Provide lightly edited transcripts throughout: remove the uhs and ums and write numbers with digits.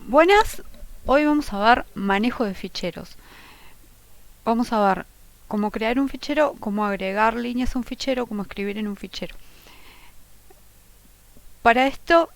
Buenas, hoy vamos a ver manejo de ficheros. Vamos a ver cómo crear un fichero, cómo agregar líneas a un fichero, cómo escribir en un fichero. Para esto,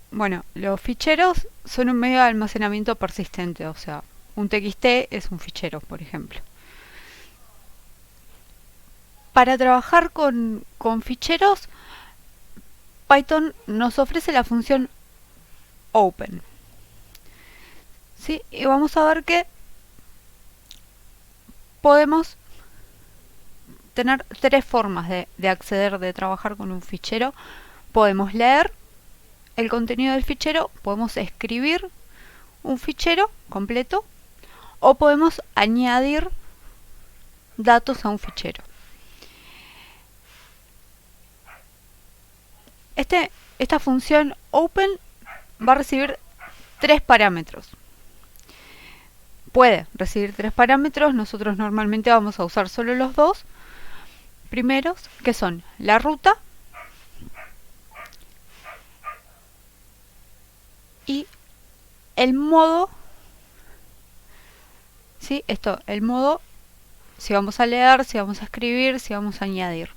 bueno, los ficheros son un medio de almacenamiento persistente, o sea, un TXT es un fichero, por ejemplo. Para trabajar con ficheros, Python nos ofrece la función open. ¿Sí? Y vamos a ver que podemos tener tres formas de acceder, de trabajar con un fichero. Podemos leer el contenido del fichero, podemos escribir un fichero completo o podemos añadir datos a un fichero. Esta función open va a recibir tres parámetros. Puede recibir tres parámetros, nosotros normalmente vamos a usar solo los dos primeros, que son la ruta y el modo. ¿Sí? El modo, si vamos a leer, si vamos a escribir, si vamos a añadir.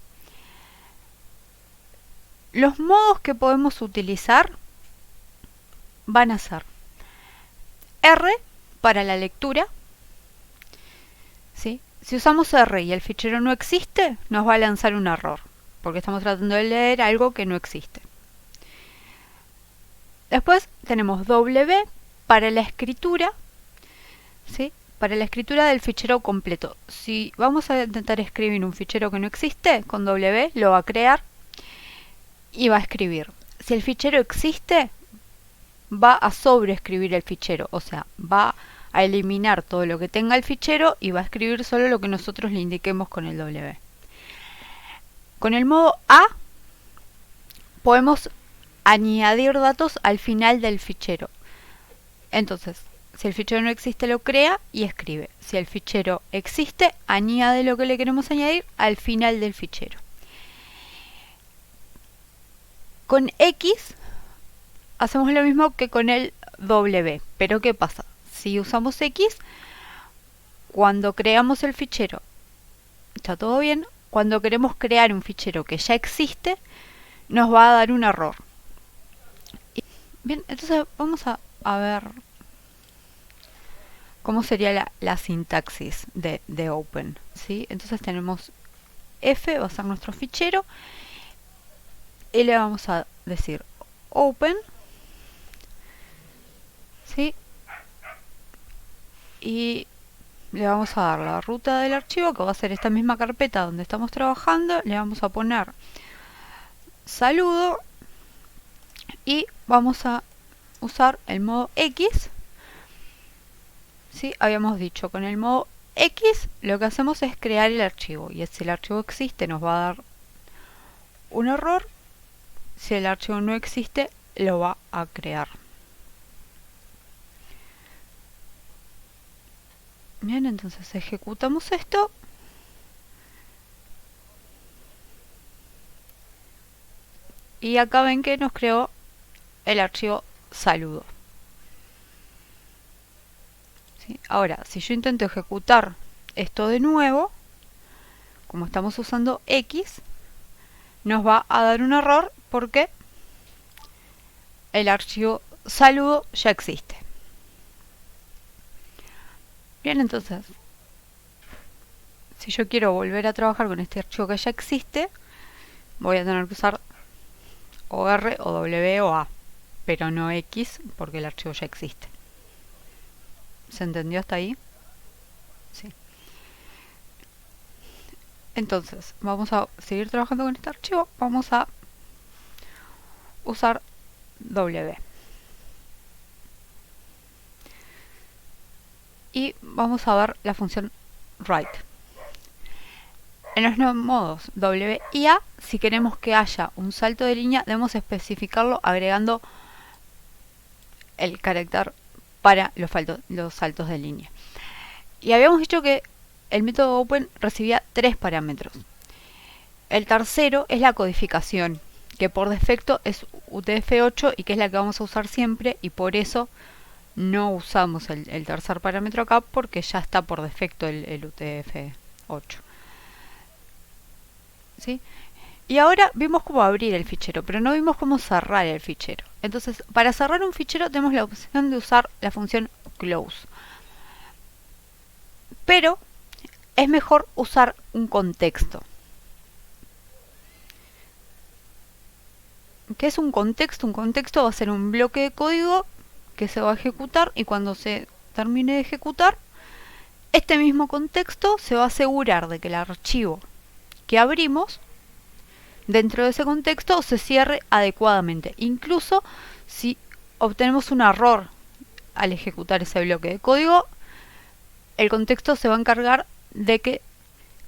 Los modos que podemos utilizar van a ser R para la lectura. ¿Sí? Si usamos R y el fichero no existe, nos va a lanzar un error, porque estamos tratando de leer algo que no existe. Después tenemos W para la escritura, ¿sí? Para la escritura del fichero completo. Si vamos a intentar escribir un fichero que no existe, con W lo va a crear y va a escribir. Si el fichero existe, va a sobreescribir el fichero, o sea, va a eliminar todo lo que tenga el fichero y va a escribir solo lo que nosotros le indiquemos con el W. Con el modo A podemos añadir datos al final del fichero. Entonces, si el fichero no existe, lo crea y escribe. Si el fichero existe, añade lo que le queremos añadir al final del fichero. Con X hacemos lo mismo que con el W, pero ¿qué pasa? Si usamos X, cuando creamos el fichero, está todo bien. Cuando queremos crear un fichero que ya existe, nos va a dar un error. Bien, entonces vamos a ver cómo sería la sintaxis de open. ¿Sí? Entonces tenemos F, va a ser nuestro fichero, y le vamos a decir open, ¿sí? Y le vamos a dar la ruta del archivo, que va a ser esta misma carpeta donde estamos trabajando. Le vamos a poner saludo y vamos a usar el modo X. ¿Sí? Habíamos dicho, con el modo X lo que hacemos es crear el archivo, y si el archivo existe nos va a dar un error. Si el archivo no existe, lo va a crear. Bien, entonces ejecutamos esto. Y acá ven que nos creó el archivo saludo. ¿Sí? Ahora, si yo intento ejecutar esto de nuevo, como estamos usando X, nos va a dar un error porque el archivo saludo ya existe. Bien, entonces, si yo quiero volver a trabajar con este archivo que ya existe, voy a tener que usar o R o W o A, pero no X, porque el archivo ya existe. ¿Se entendió hasta ahí? Sí. Entonces, vamos a seguir trabajando con este archivo. Vamos a usar W. Y vamos a ver la función write. En los modos W y A, si queremos que haya un salto de línea, debemos especificarlo agregando el carácter para los saltos de línea. Y habíamos dicho que el método open recibía tres parámetros. El tercero es la codificación, que por defecto es UTF-8 y que es la que vamos a usar siempre, y por eso no usamos el tercer parámetro acá porque ya está por defecto el UTF-8. ¿Sí? Y ahora vimos cómo abrir el fichero, pero no vimos cómo cerrar el fichero. Entonces, para cerrar un fichero tenemos la opción de usar la función close. Pero es mejor usar un contexto. ¿Qué es un contexto? Un contexto va a ser un bloque de código que se va a ejecutar, y cuando se termine de ejecutar, este mismo contexto se va a asegurar de que el archivo que abrimos dentro de ese contexto se cierre adecuadamente, incluso si obtenemos un error al ejecutar ese bloque de código. El contexto se va a encargar de que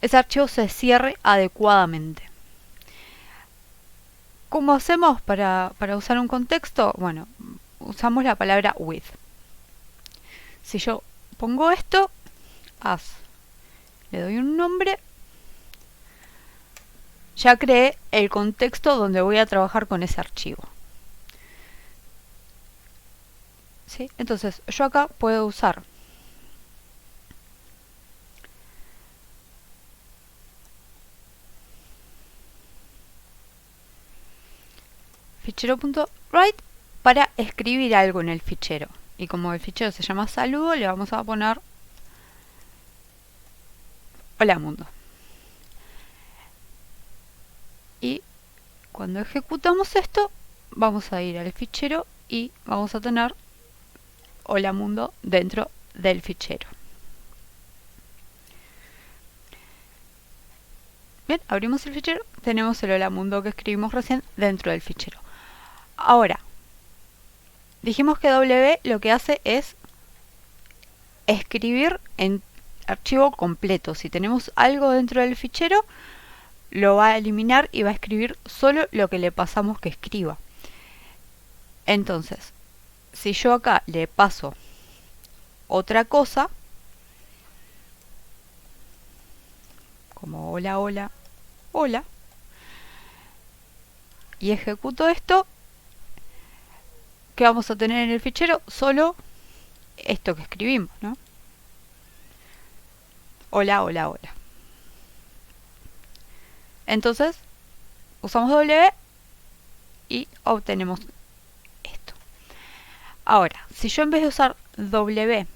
ese archivo se cierre adecuadamente. ¿Cómo hacemos para usar un contexto? Bueno, usamos la palabra with. Si yo pongo esto, as, le doy un nombre, ya creé el contexto donde voy a trabajar con ese archivo. ¿Sí? Entonces, yo acá puedo usar fichero.write para escribir algo en el fichero. Y como el fichero se llama saludo, le vamos a poner hola mundo. Y cuando ejecutamos esto, vamos a ir al fichero y vamos a tener hola mundo dentro del fichero. Bien, abrimos el fichero, tenemos el hola mundo que escribimos recién dentro del fichero. Ahora, dijimos que W lo que hace es escribir en archivo completo. Si tenemos algo dentro del fichero, lo va a eliminar y va a escribir solo lo que le pasamos que escriba. Entonces, si yo acá le paso otra cosa, como hola, hola, hola, y ejecuto esto, ¿qué vamos a tener en el fichero? Solo esto que escribimos, ¿no? Hola, hola, hola. Entonces, usamos W y obtenemos esto. Ahora, si yo en vez de usar W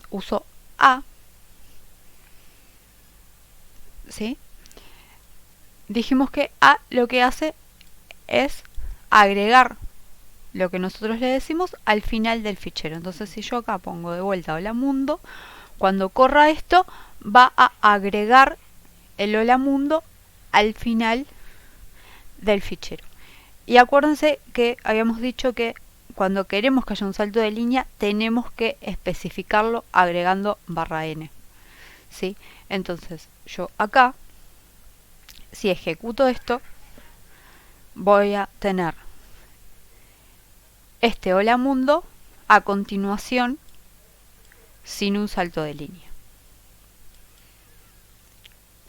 uso A, ¿sí? Dijimos que A lo que hace es agregar lo que nosotros le decimos al final del fichero. Entonces, si yo acá pongo de vuelta hola mundo, cuando corra esto va a agregar el hola mundo al final del fichero. Y acuérdense que habíamos dicho que cuando queremos que haya un salto de línea tenemos que especificarlo agregando /n. ¿Sí? Entonces yo acá, si ejecuto esto, voy a tener este hola mundo a continuación sin un salto de línea.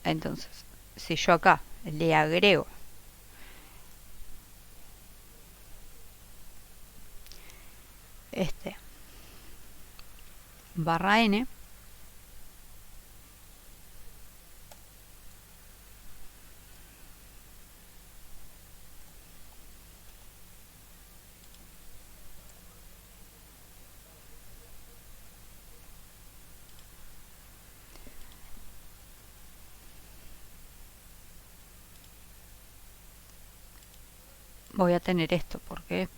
Entonces, si yo acá le agrego este /n, voy a tener esto. ¿Por qué?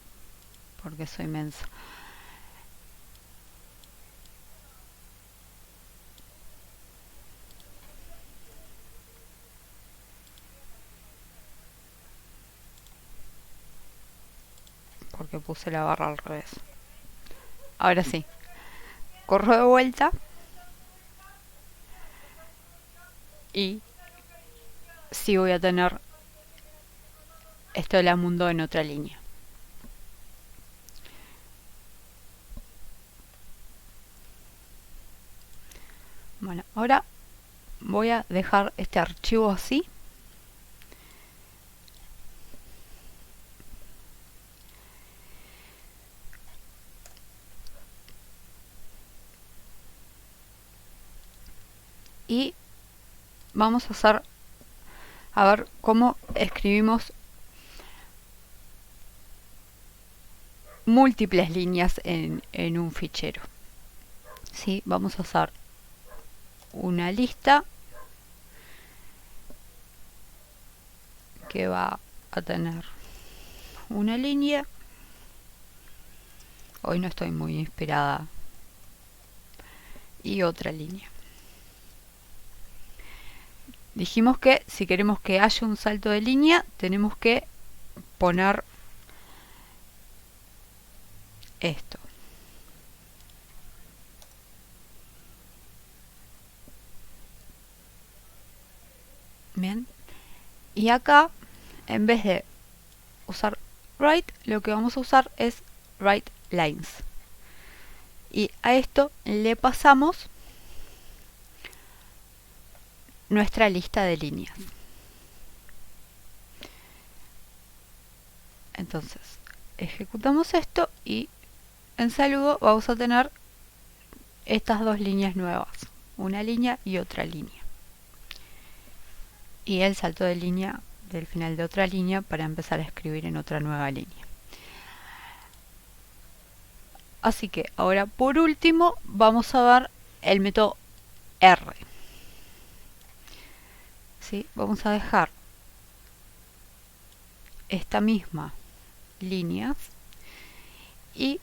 Porque soy mensa. Porque puse la barra al revés. Ahora sí, corro de vuelta y sí voy a tener esto de la mundo en otra línea. Bueno, ahora voy a dejar este archivo así. y vamos a ver cómo escribimos múltiples líneas en un fichero. ¿Sí? Vamos a hacer una lista que va a tener una línea. Hoy no estoy muy inspirada. Y otra línea. Dijimos que si queremos que haya un salto de línea, tenemos que poner esto. Bien. Y acá, en vez de usar write, lo que vamos a usar es write lines. Y a esto le pasamos nuestra lista de líneas. Entonces, ejecutamos esto y en saludo vamos a tener estas dos líneas nuevas, una línea y otra línea. Y el salto de línea del final de otra línea para empezar a escribir en otra nueva línea. Así que ahora por último vamos a ver el método R. ¿Sí? Vamos a dejar esta misma líneas y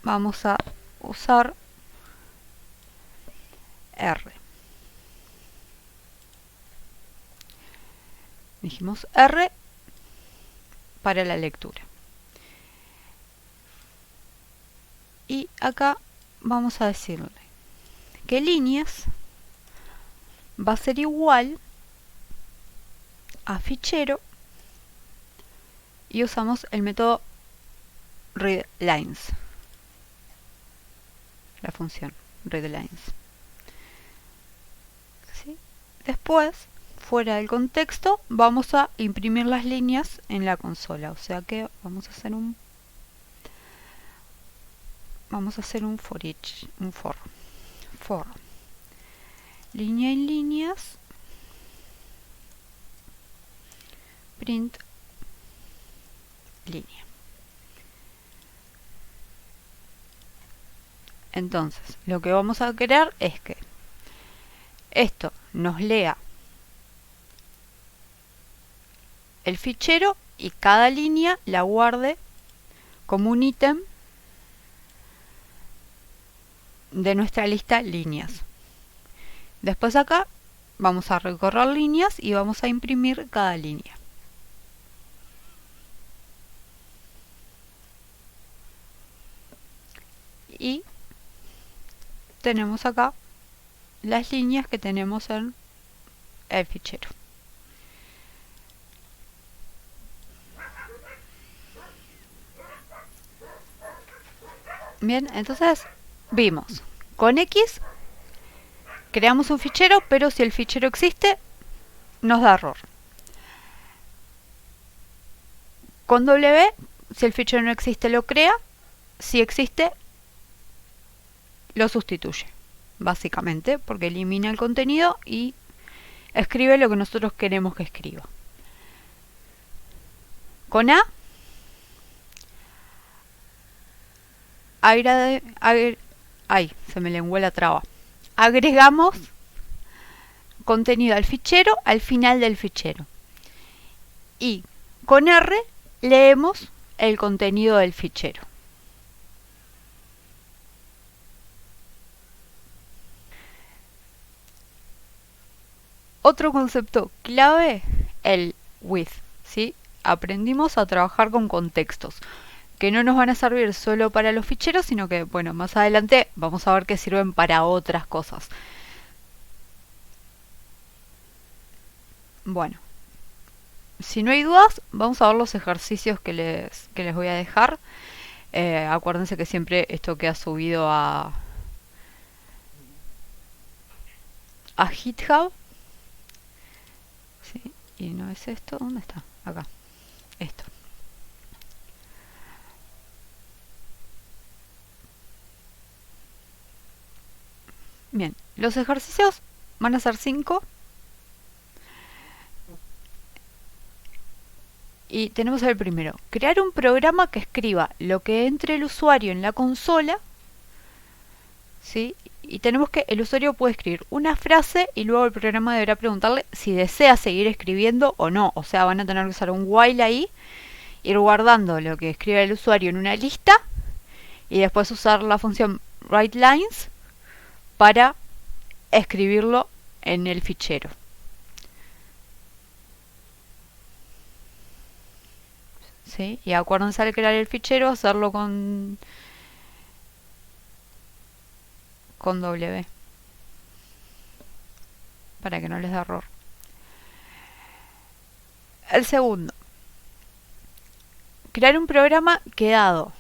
vamos a usar R. Dijimos R para la lectura. Y acá vamos a decirle que líneas va a ser igual a fichero y usamos el método readlines, la función readlines. ¿Sí? Después, fuera del contexto, vamos a imprimir las líneas en la consola, o sea que vamos a hacer un for each, un for línea en líneas print línea. Entonces, lo que vamos a querer es que esto nos lea el fichero y cada línea la guarde como un ítem de nuestra lista líneas. Después acá vamos a recorrer líneas y vamos a imprimir cada línea. Y tenemos acá las líneas que tenemos en el fichero. Bien, entonces vimos, con X creamos un fichero, pero si el fichero existe, nos da error. Con W, si el fichero no existe, lo crea. Si existe, lo sustituye, básicamente, porque elimina el contenido y escribe lo que nosotros queremos que escriba. Con A, se me lenguó la traba. Agregamos contenido al fichero al final del fichero. Y con R leemos el contenido del fichero. Otro concepto clave, el with, ¿sí? Aprendimos a trabajar con contextos que no nos van a servir solo para los ficheros, sino que, bueno, más adelante vamos a ver que sirven para otras cosas. Bueno, si no hay dudas, vamos a ver los ejercicios que les voy a dejar. Acuérdense que siempre esto queda subido a GitHub. ¿Sí? Y no es esto, ¿dónde está? Acá, esto. Bien, los ejercicios van a ser 5. Y tenemos el primero, crear un programa que escriba lo que entre el usuario en la consola, ¿sí? Y tenemos que el usuario puede escribir una frase y luego el programa deberá preguntarle si desea seguir escribiendo o no. O sea, van a tener que usar un while ahí, ir guardando lo que escribe el usuario en una lista y después usar la función writeLines para escribirlo en el fichero. ¿Sí? Y acuérdense al crear el fichero hacerlo con W para que no les dé error. El segundo, crear un programa que dado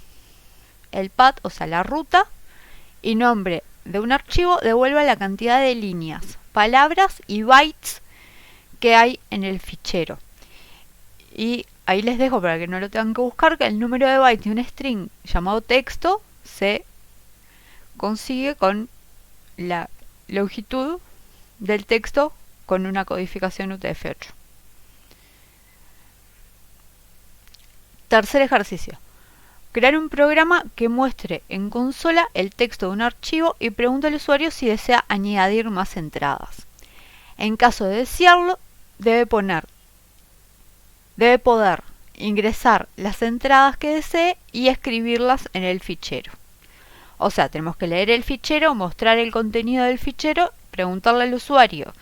el path, o sea la ruta y nombre de un archivo, devuelva la cantidad de líneas, palabras y bytes que hay en el fichero. Y ahí les dejo para que no lo tengan que buscar, que el número de bytes de un string llamado texto se consigue con la longitud del texto con una codificación UTF-8. Tercer ejercicio. Crear un programa que muestre en consola el texto de un archivo y pregunte al usuario si desea añadir más entradas. En caso de desearlo, debe poder ingresar las entradas que desee y escribirlas en el fichero. O sea, tenemos que leer el fichero, mostrar el contenido del fichero, preguntarle al usuario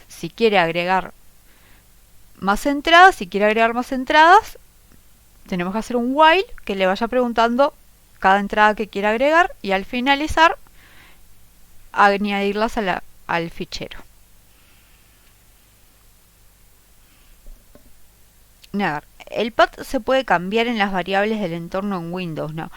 si quiere agregar más entradas. Si quiere agregar más entradas, tenemos que hacer un while que le vaya preguntando cada entrada que quiera agregar y al finalizar añadirlas al fichero. El path se puede cambiar en las variables del entorno en Windows, ¿no?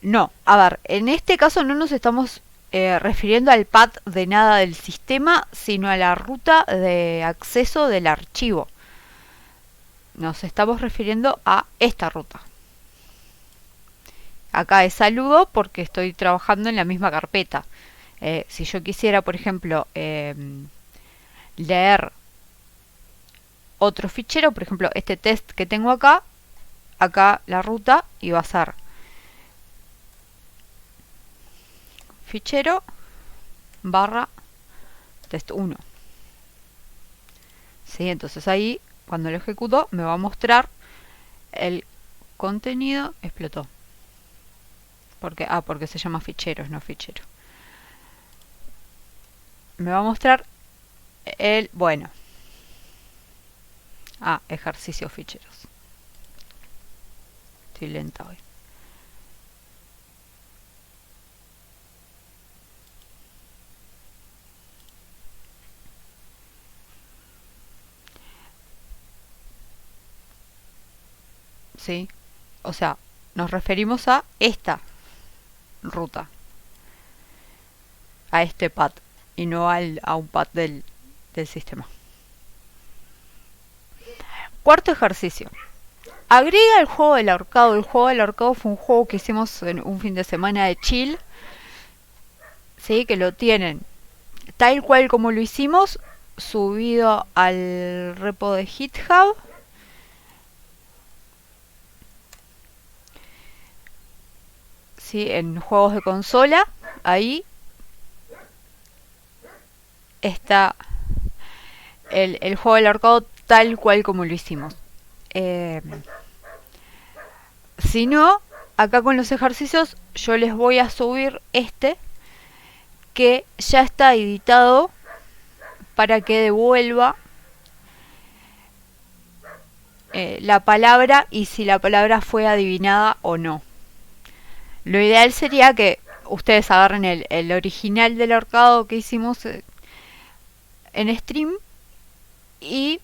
No, a ver, en este caso no nos estamos refiriendo al path de nada del sistema, sino a la ruta de acceso del archivo. Nos estamos refiriendo a esta ruta. Acá es saludo porque estoy trabajando en la misma carpeta. Si yo quisiera, por ejemplo, leer otro fichero, por ejemplo, este test que tengo acá la ruta iba a ser fichero barra test 1. ¿Sí? Entonces ahí, cuando lo ejecuto, me va a mostrar el contenido. Explotó. Porque se llama ficheros, no fichero. Me va a mostrar ejercicio ficheros. Estoy lenta hoy. ¿Sí? O sea, nos referimos a esta ruta, a este path y no a un path del sistema. Cuarto ejercicio. Agrega el juego del ahorcado. El juego del ahorcado fue un juego que hicimos en un fin de semana de chill. ¿Sí? Que lo tienen tal cual como lo hicimos, subido al repo de GitHub. ¿Sí? En juegos de consola, ahí está el juego del ahorcado tal cual como lo hicimos. Si no, acá con los ejercicios yo les voy a subir que ya está editado para que devuelva la palabra y si la palabra fue adivinada o no. Lo ideal sería que ustedes agarren el original del ahorcado que hicimos en stream y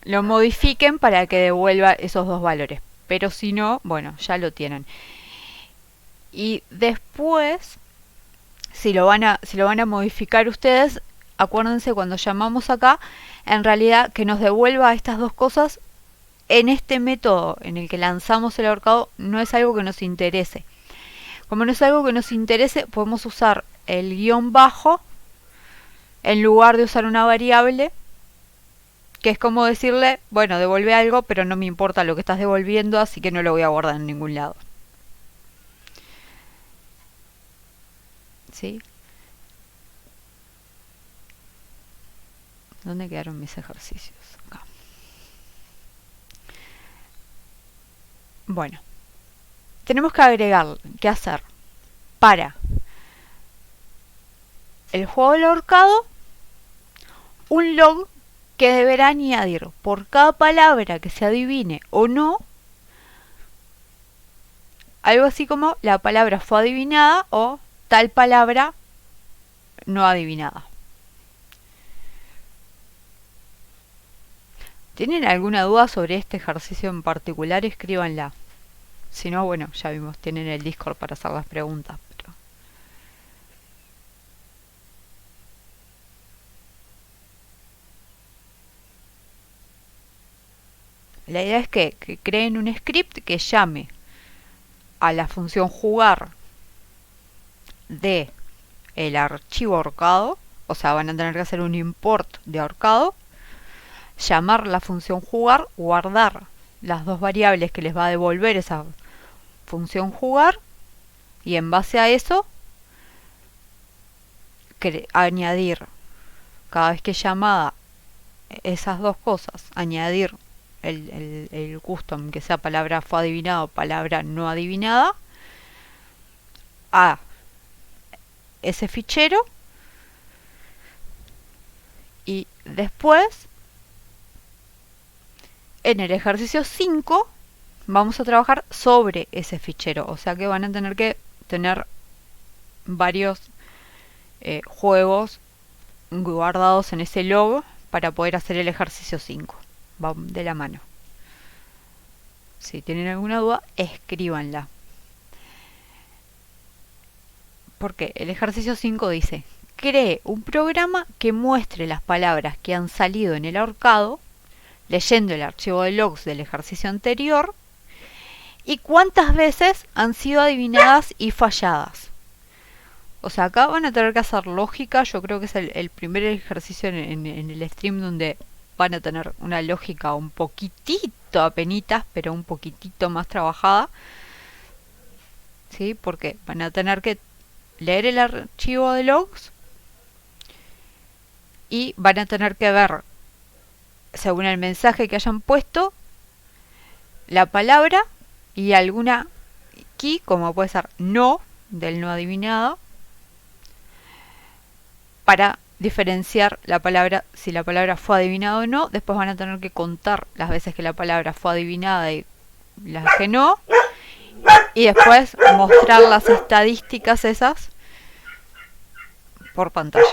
lo modifiquen para que devuelva esos dos valores. Pero si no, bueno, ya lo tienen. Y después, si lo van a modificar ustedes, acuérdense cuando llamamos acá, en realidad que nos devuelva estas dos cosas. En este método en el que lanzamos el ahorcado no es algo que nos interese. Como no es algo que nos interese, podemos usar el guión bajo en lugar de usar una variable, que es como decirle, bueno, devuelve algo, pero no me importa lo que estás devolviendo, así que no lo voy a guardar en ningún lado. ¿Sí? ¿Dónde quedaron mis ejercicios? Acá. Bueno, tenemos que agregar, ¿qué hacer? Para el juego del ahorcado, un log que deberá añadir por cada palabra que se adivine o no, algo así como la palabra fue adivinada o tal palabra no adivinada. ¿Tienen alguna duda sobre este ejercicio en particular? Escríbanla. Si no, bueno, ya vimos, tienen el Discord para hacer las preguntas. Pero... la idea es que creen un script que llame a la función jugar de el archivo ahorcado, o sea, van a tener que hacer un import de ahorcado, llamar la función jugar, guardar las dos variables que les va a devolver esa función jugar, y en base a eso añadir cada vez que llamada esas dos cosas, añadir el custom que sea palabra fue adivinada o palabra no adivinada a ese fichero, y después en el ejercicio 5 vamos a trabajar sobre ese fichero, o sea que van a tener que tener varios juegos guardados en ese log para poder hacer el ejercicio 5. Va de la mano. Si tienen alguna duda, escríbanla. Porque el ejercicio 5 dice: cree un programa que muestre las palabras que han salido en el ahorcado, leyendo el archivo de logs del ejercicio anterior, y cuántas veces han sido adivinadas y falladas. O sea, acá van a tener que hacer lógica. Yo creo que es el primer ejercicio en el stream donde van a tener una lógica un poquitito apenitas, pero un poquitito más trabajada. ¿Sí? Porque van a tener que leer el archivo de logs y van a tener que ver, según el mensaje que hayan puesto, la palabra y alguna key, como puede ser no, del no adivinado, para diferenciar la palabra, si la palabra fue adivinada o no. Después van a tener que contar las veces que la palabra fue adivinada y las que no, y después mostrar las estadísticas esas por pantalla.